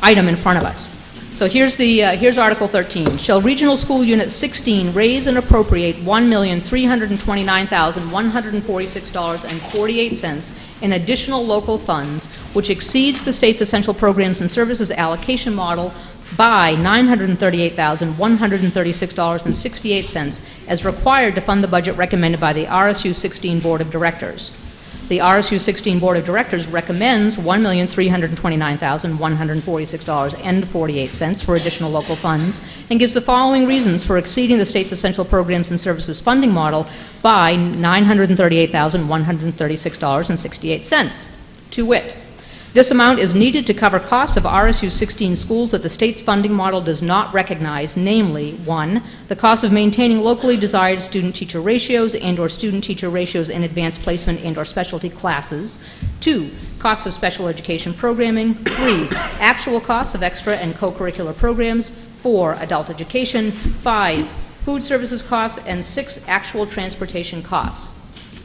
item in front of us. So here's Article 13. Shall Regional School Unit 16 raise and appropriate $1,329,146.48 in additional local funds, which exceeds the state's Essential Programs and Services allocation model by $938,136.68 as required to fund the budget recommended by the RSU 16 Board of Directors. The RSU 16 Board of Directors recommends $1,329,146.48 for additional local funds and gives the following reasons for exceeding the state's Essential Programs and Services funding model by $938,136.68, to wit. This amount is needed to cover costs of RSU 16 schools that the state's funding model does not recognize, namely, 1, the cost of maintaining locally desired student-teacher ratios and/or student-teacher ratios in advanced placement and/or specialty classes, 2, costs of special education programming, 3, actual costs of extra and co-curricular programs, 4, adult education, 5, food services costs, and 6, actual transportation costs.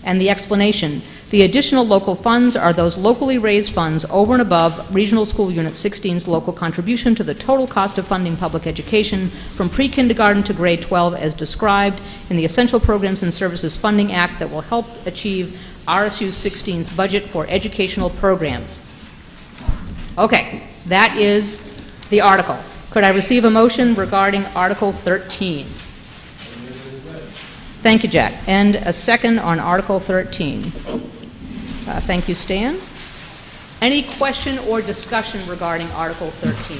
And the explanation. The additional local funds are those locally raised funds over and above Regional School Unit 16's local contribution to the total cost of funding public education from pre-kindergarten to grade 12 as described in the Essential Programs and Services Funding Act that will help achieve RSU 16's budget for educational programs. Okay, that is the article. Could I receive a motion regarding Article 13? Thank you, Jack. And a second on Article 13. Thank you, Stan. Any question or discussion regarding Article 13?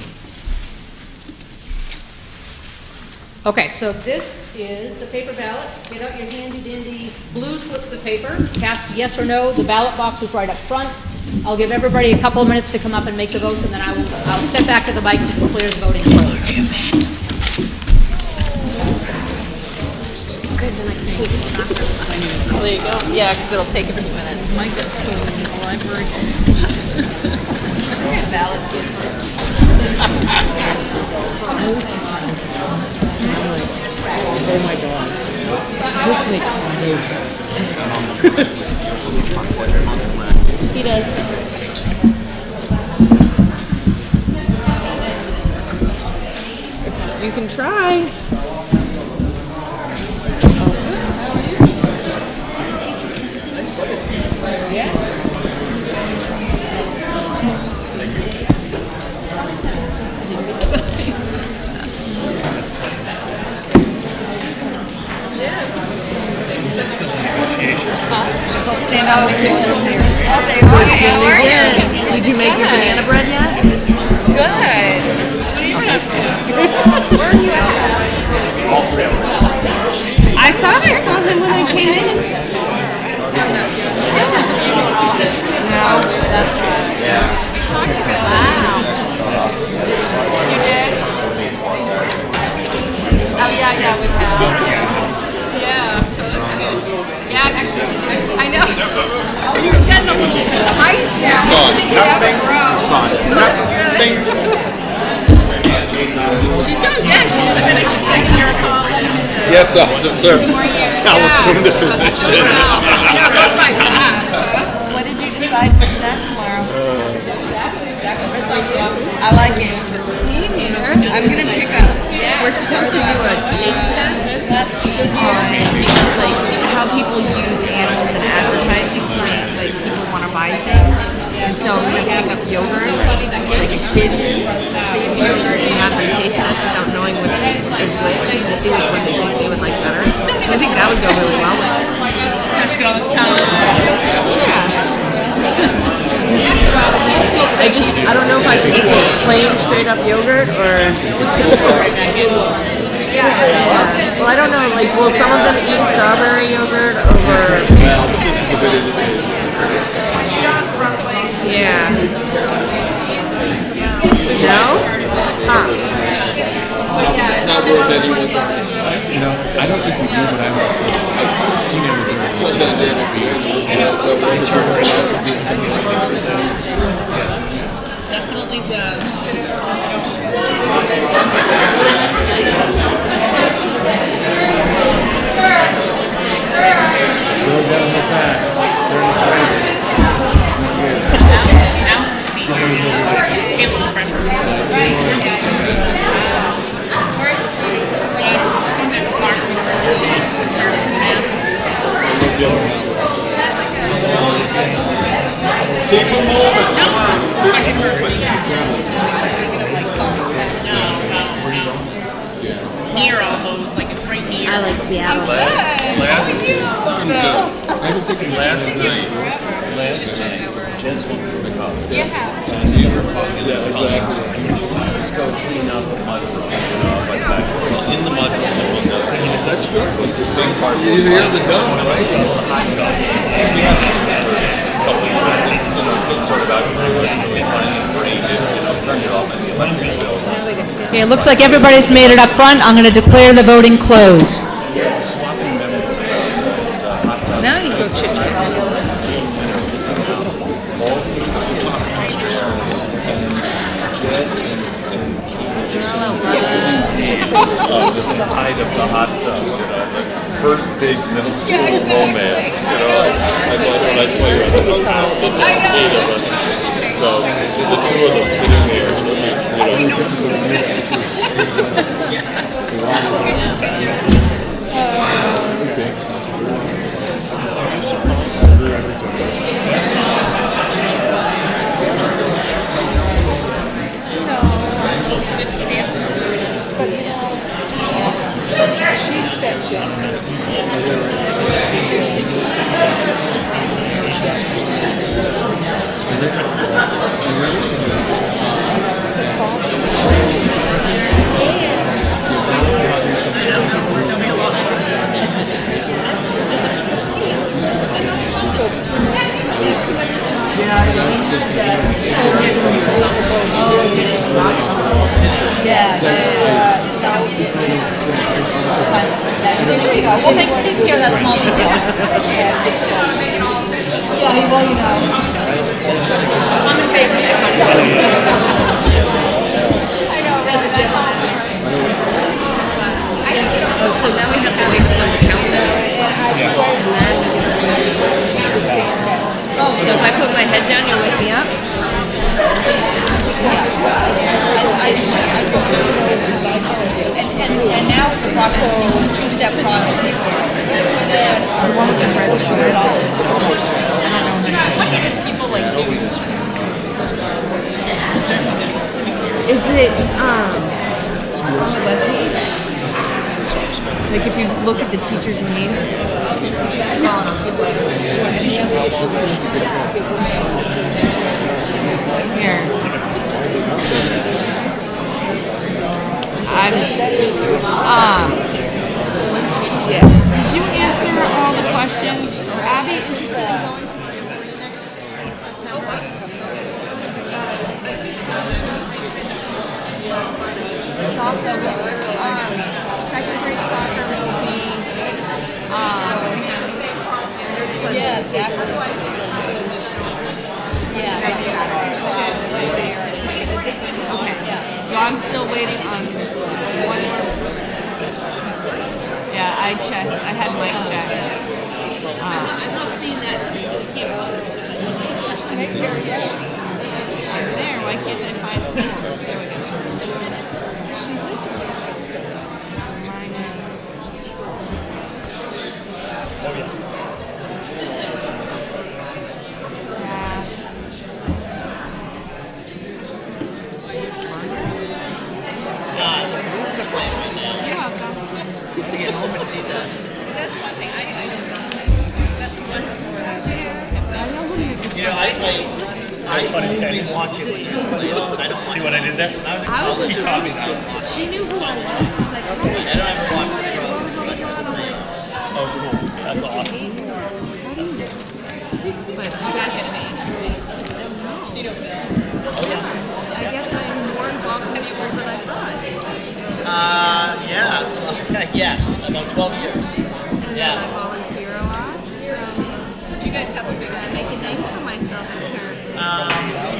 Okay, so this is the paper ballot. Get out your handy-dandy blue slips of paper. Cast yes or no. The ballot box is right up front. I'll give everybody a couple of minutes to come up and make the votes, and then I'll step back to the mic to declare the voting closed. Good, then I can see it. Well, there you go. Yeah, because it'll take a few minutes. Mine got stolen in the library. Ballot Oh my God. This makes no sense. He does. You can try. I'll stand up and here. Did you make your banana bread yet? Good. What are you up to? Where are you at? All three of them. I thought I saw him when I came in. No, that's right. Yeah. Wow. You did? Oh, yeah, we have. Yeah. Yeah, I know. And he's getting a little ice now. She's doing good. She just finished her second year of college. Yes, officer. 2 more years. I'll assume the position. Yeah, goes by fast. What did you decide for snack tomorrow? I like it. I'm gonna pick up. We're supposed to do a taste test on like how people use animals in advertising to make like people want to buy things. And so I'm gonna pick up yogurt, like a kid's themed yogurt, and have them taste test without knowing which is which, and see which one they think they would like better. So I think that would go really well with it. I don't know if I should just get plain straight up yogurt or yeah. Well, I don't know, like will some of them eat strawberry yogurt over yeah. No? Huh. It's not worth anyone's you know, I don't think we do, but I'm like, team members Definitely does. Go down real fast. Starting to sweat. Keep them moving. Near all those, like it's right near. I like Seattle. I haven't taken last night. Jen's home from the college. Yeah, exactly. Just go clean up the mud. Like that. Well, in the mud. That's true. It's a big part. You hear the gun, right? We have a couple of years and, kids sort of out of until they finally brained it, turned it off and the electric bill. Okay, it looks like everybody's made it up front. I'm going to declare the voting closed. Now you go chit-chat. The side of the hot tub, the first big middle school romance, when I saw you on the eight of us. So the two of them sitting there, Well, thanks for taking care of that small detail. Yeah, well, you know. I'm in favor of that kind of stuff. I know, that's a gentleman. So now we have to wait for them to count them. And then... So if I put my head down, you'll wake me up? And now it's a process, it's a two-step process. And one of them right before it all. You know, I wonder if people like do. Is it on the webpage? Like if you look at the teachers' names, here. Yeah. Did you answer all the questions? Abby interested in going to Camboree next September? Soccer, second grade soccer will be Yeah, exactly. Yeah, exactly. Okay, so I'm still waiting on one more. Yeah, I checked. I had Mike check. I'm not seeing that here. I'm there. Why can't I find schools? There we go. The rooms are playing right now. Yeah. I'm gonna get home and see that. See, that's one thing I don't know. That's the one sport I You know, I only watch it when you put it on. I don't watch it. See what I did there? When I was in college, He taught me how to watch it. She knew who I was. She's like, I don't ever watch the pros unless it's the playoffs. Oh, cool. That's awesome. but I guess You don't know. I guess I'm more involved in the school than I thought. Yeah. Yes, about 12 years. And then I volunteer a lot. So You guys have a big I make a name for myself apparently. We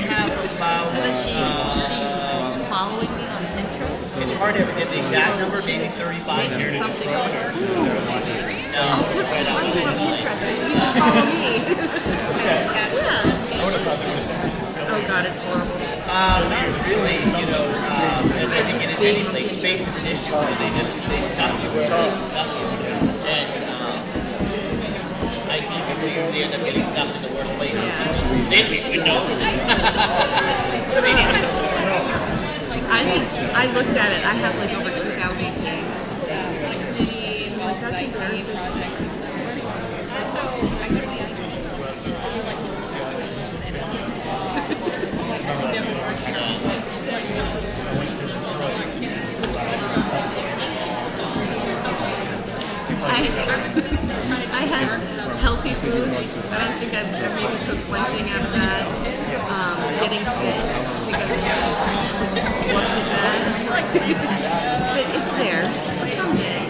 have about. And then she's following me on Pinterest. It's hard to get the exact number, maybe 35 Making years. something up. No, I'll put this link on Pinterest and you can follow me. Yeah. Oh God, it's horrible. Not really, you know, as I think it is any place, space is an issue, so they stuff you with things and stuff you. And IT people usually end up getting stuffed in the worst places. They need windows. I looked at it. I have like over 2,000 things. Like, that's embarrassing. So I go to the IT. I had healthy food. I don't think I've maybe cooked one thing out of that. Getting fit. I think I've looked at that. But it's there for some day.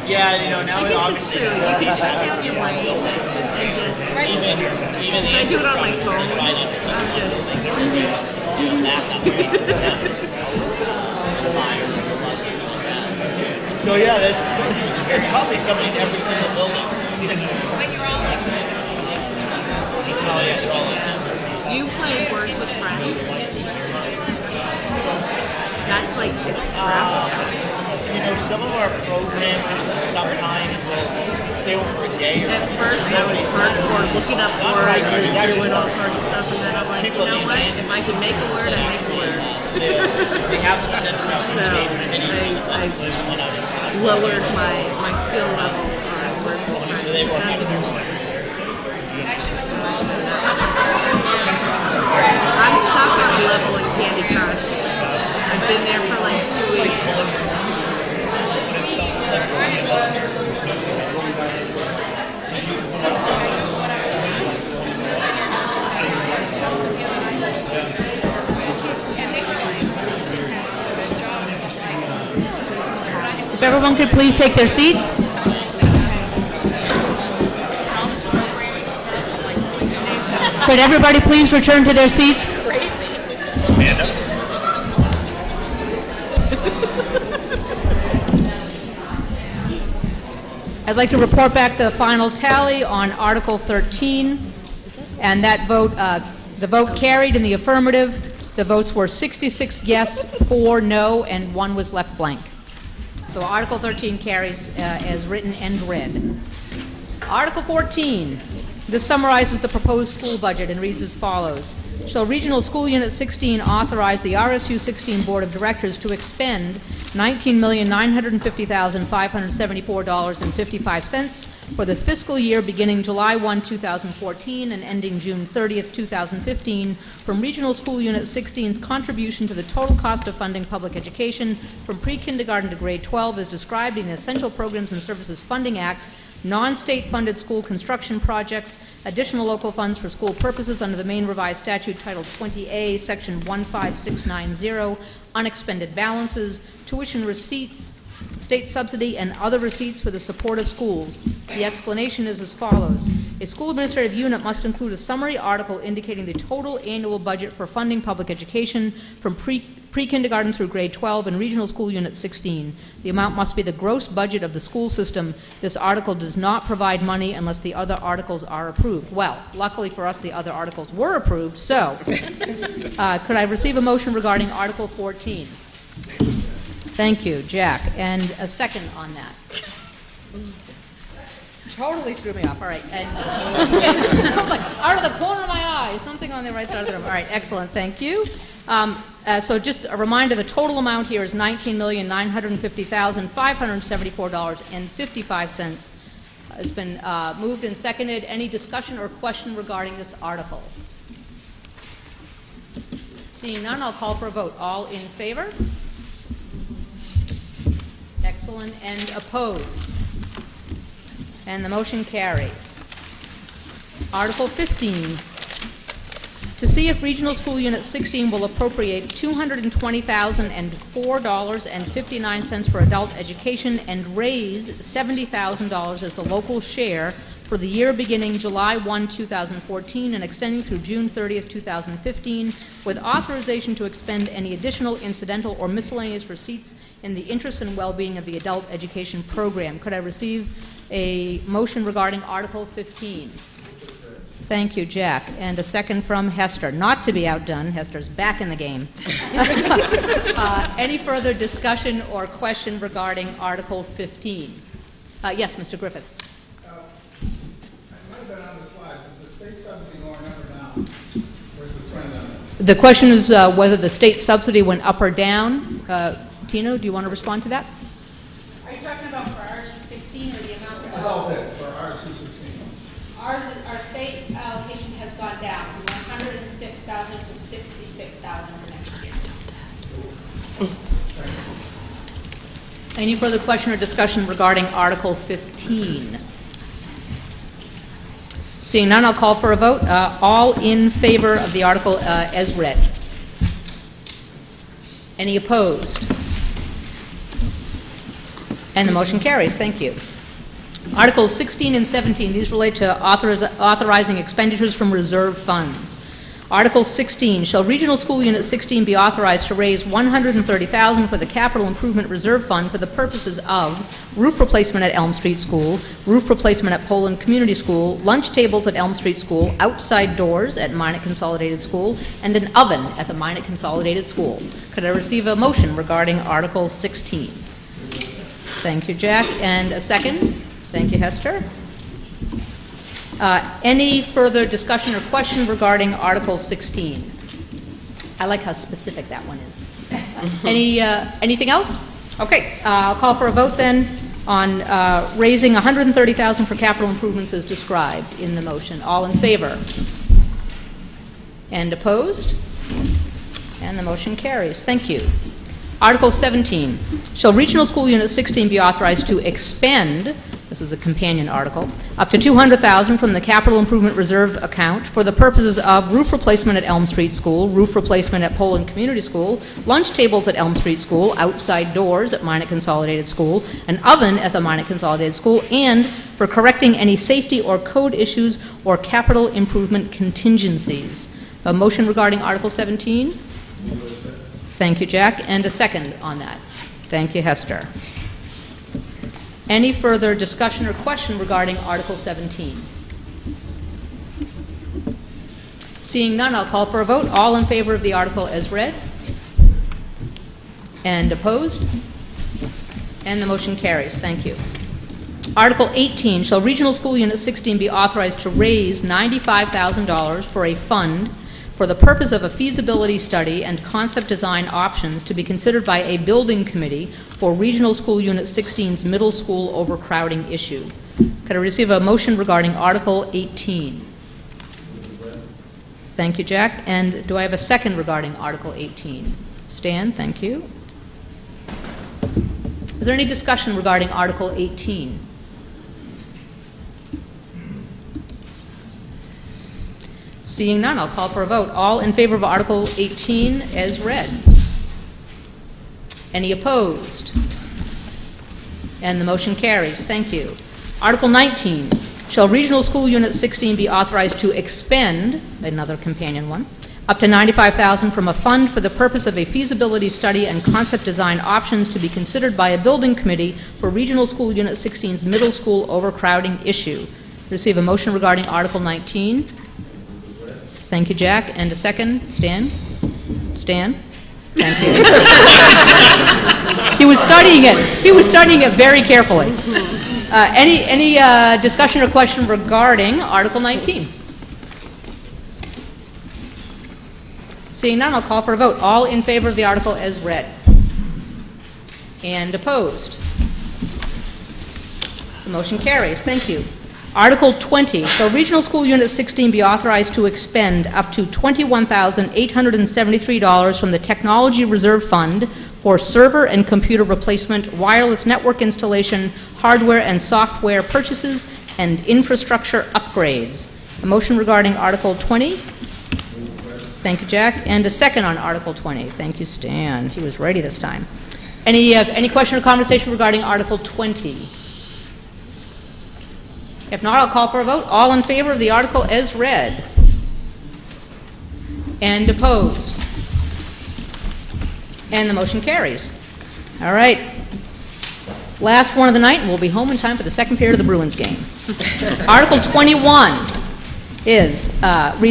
Yeah, you know, now I it guess obviously. it's true. You can shut down your brain and just. Even the I do it on my infrastructure, phone. try not to I'm just. use math up fire. So yeah, there's probably somebody in every single building. But you're all like, Oh yeah, they're all like that. Do you play Words with Friends? That's like, it's scrap. You know, some of our programmers sometimes will stay over for a day or At something. first, I was hardcore looking up words and doing all sorts of stuff, and then I'm like, you know what? If I can make a word, I make a word. They have them sent out to So the major cities. I've lowered my skill level on Words with Friends. So they were That's actually was involved in that. I'm stuck on a level in Candy Crush. I've been there for like 2 weeks. If everyone could please take their seats. Could everybody please return to their seats? Stand up. I'd like to report back the final tally on Article 13, and that vote, the vote carried in the affirmative. The votes were 66 yes, 4 no, and 1 was left blank. So Article 13 carries as written and read. Article 14. This summarizes the proposed school budget and reads as follows. Shall Regional School Unit 16 authorize the RSU 16 Board of Directors to expend $19,950,574.55 for the fiscal year beginning July 1, 2014 and ending June 30th, 2015 from Regional School Unit 16's contribution to the total cost of funding public education from pre-kindergarten to grade 12 as described in the Essential Programs and Services Funding Act non-state funded school construction projects, additional local funds for school purposes under the Maine Revised Statute Title 20A, Section 15690, unexpended balances, tuition receipts, state subsidy, and other receipts for the support of schools. The explanation is as follows. A school administrative unit must include a summary article indicating the total annual budget for funding public education from pre-kindergarten through grade 12 and regional school unit 16. The amount must be the gross budget of the school system. This article does not provide money unless the other articles are approved. Well, luckily for us, the other articles were approved, so could I receive a motion regarding Article 14? Thank you, Jack. And a second on that. Totally threw me off. All right. And out of the corner of my eye, something on the right side of the room. All right, excellent. Thank you. So just a reminder, the total amount here is $19,950,574.55. It's been moved and seconded. Any discussion or question regarding this article? Seeing none, I'll call for a vote. All in favor? Excellent. And opposed? And the motion carries. Article 15. To see if Regional School Unit 16 will appropriate $220,004.59 for adult education and raise $70,000 as the local share for the year beginning July 1, 2014 and extending through June 30th, 2015, with authorization to expend any additional incidental or miscellaneous receipts in the interest and well-being of the adult education program. Could I receive a motion regarding Article 15? Thank you, Jack. And a second from Hester. Not to be outdone, Hester's back in the game. Any further discussion or question regarding Article 15? Yes, Mr. Griffiths. I might have been on the slides. Is the state subsidy going up or down? Where's the trend on it? The question is whether the state subsidy went up or down. Tino, do you want to respond to that? Are you talking about for RSU-16 or the amount of Adult ed for RSU-16. Our state allocation has gone down from 106,000 to 66,000 for next year. Any further question or discussion regarding Article 15? Seeing none, I'll call for a vote. All in favor of the article as read. Any opposed? And the motion carries. Thank you. Articles 16 and 17, these relate to authorizing expenditures from reserve funds. Article 16, shall Regional School Unit 16 be authorized to raise $130,000 for the Capital Improvement Reserve Fund for the purposes of roof replacement at Elm Street School, roof replacement at Poland Community School, lunch tables at Elm Street School, outside doors at Minot Consolidated School, and an oven at the Minot Consolidated School. Could I receive a motion regarding Article 16? Thank you, Jack. And a second? Thank you, Hester. Any further discussion or question regarding Article 16? I like how specific that one is. Anything else? Okay, I'll call for a vote then on raising $130,000 for capital improvements as described in the motion. All in favor? And opposed? And the motion carries. Thank you. Article 17, shall Regional School Unit 16 be authorized to expend, this is a companion article, up to $200,000 from the Capital Improvement Reserve account for the purposes of roof replacement at Elm Street School, roof replacement at Poland Community School, lunch tables at Elm Street School, outside doors at Minot Consolidated School, an oven at the Minot Consolidated School, and for correcting any safety or code issues or capital improvement contingencies. A motion regarding Article 17? Thank you, Jack. And a second on that. Thank you, Hester. Any further discussion or question regarding Article 17? Seeing none, I'll call for a vote. All in favor of the article as read? And opposed? And the motion carries. Thank you. Article 18, shall Regional School Unit 16 be authorized to raise $95,000 for a fund for the purpose of a feasibility study and concept design options to be considered by a building committee for Regional School Unit 16's middle school overcrowding issue. Could I receive a motion regarding Article 18? Thank you, Jack. And do I have a second regarding Article 18? Stan, thank you. Is there any discussion regarding Article 18? Seeing none, I'll call for a vote. All in favor of Article 18 as read? Any opposed? And the motion carries. Thank you. Article 19, shall Regional School Unit 16 be authorized to expend, another companion one, up to $95,000 from a fund for the purpose of a feasibility study and concept design options to be considered by a building committee for Regional School Unit 16's middle school overcrowding issue. Receive a motion regarding Article 19. Thank you, Jack. And a second, Stan? Stan? Thank you. He was studying it. He was studying it very carefully. Any discussion or question regarding Article 19? Seeing none, I'll call for a vote. All in favor of the article as read? And opposed? The motion carries. Thank you. Article 20, shall Regional School Unit 16 be authorized to expend up to $21,873 from the Technology Reserve Fund for server and computer replacement, wireless network installation, hardware and software purchases, and infrastructure upgrades. A motion regarding Article 20? Thank you, Jack. And a second on Article 20. Thank you, Stan. He was ready this time. Any question or conversation regarding Article 20? If not, I'll call for a vote. All in favor of the article as read? And opposed? And the motion carries. All right. Last one of the night, and we'll be home in time for the second period of the Bruins game. Article 21 reads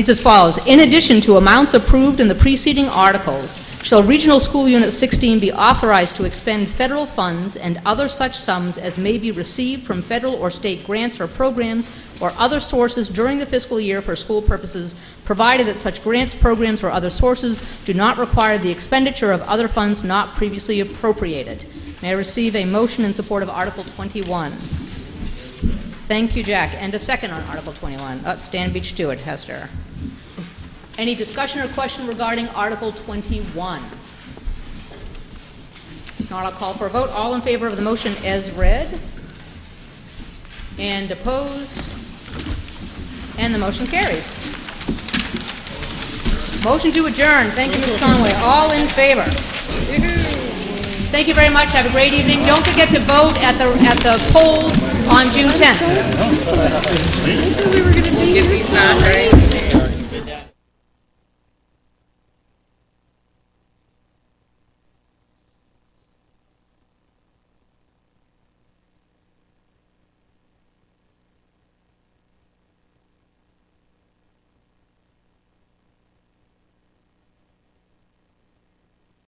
as follows. In addition to amounts approved in the preceding articles, shall Regional School Unit 16 be authorized to expend federal funds and other such sums as may be received from federal or state grants or programs or other sources during the fiscal year for school purposes, provided that such grants, programs, or other sources do not require the expenditure of other funds not previously appropriated. May I receive a motion in support of Article 21? Thank you, Jack. And a second on Article 21. Stan beat you to it, Hester. Any discussion or question regarding Article 21? If not, I'll call for a vote. All in favor of the motion as read? And opposed? And the motion carries. Motion to adjourn. Thank you, Mr. Conway. All in favor? Thank you very much. Have a great evening. Don't forget to vote at the polls on June 10th. We were going to get these not right.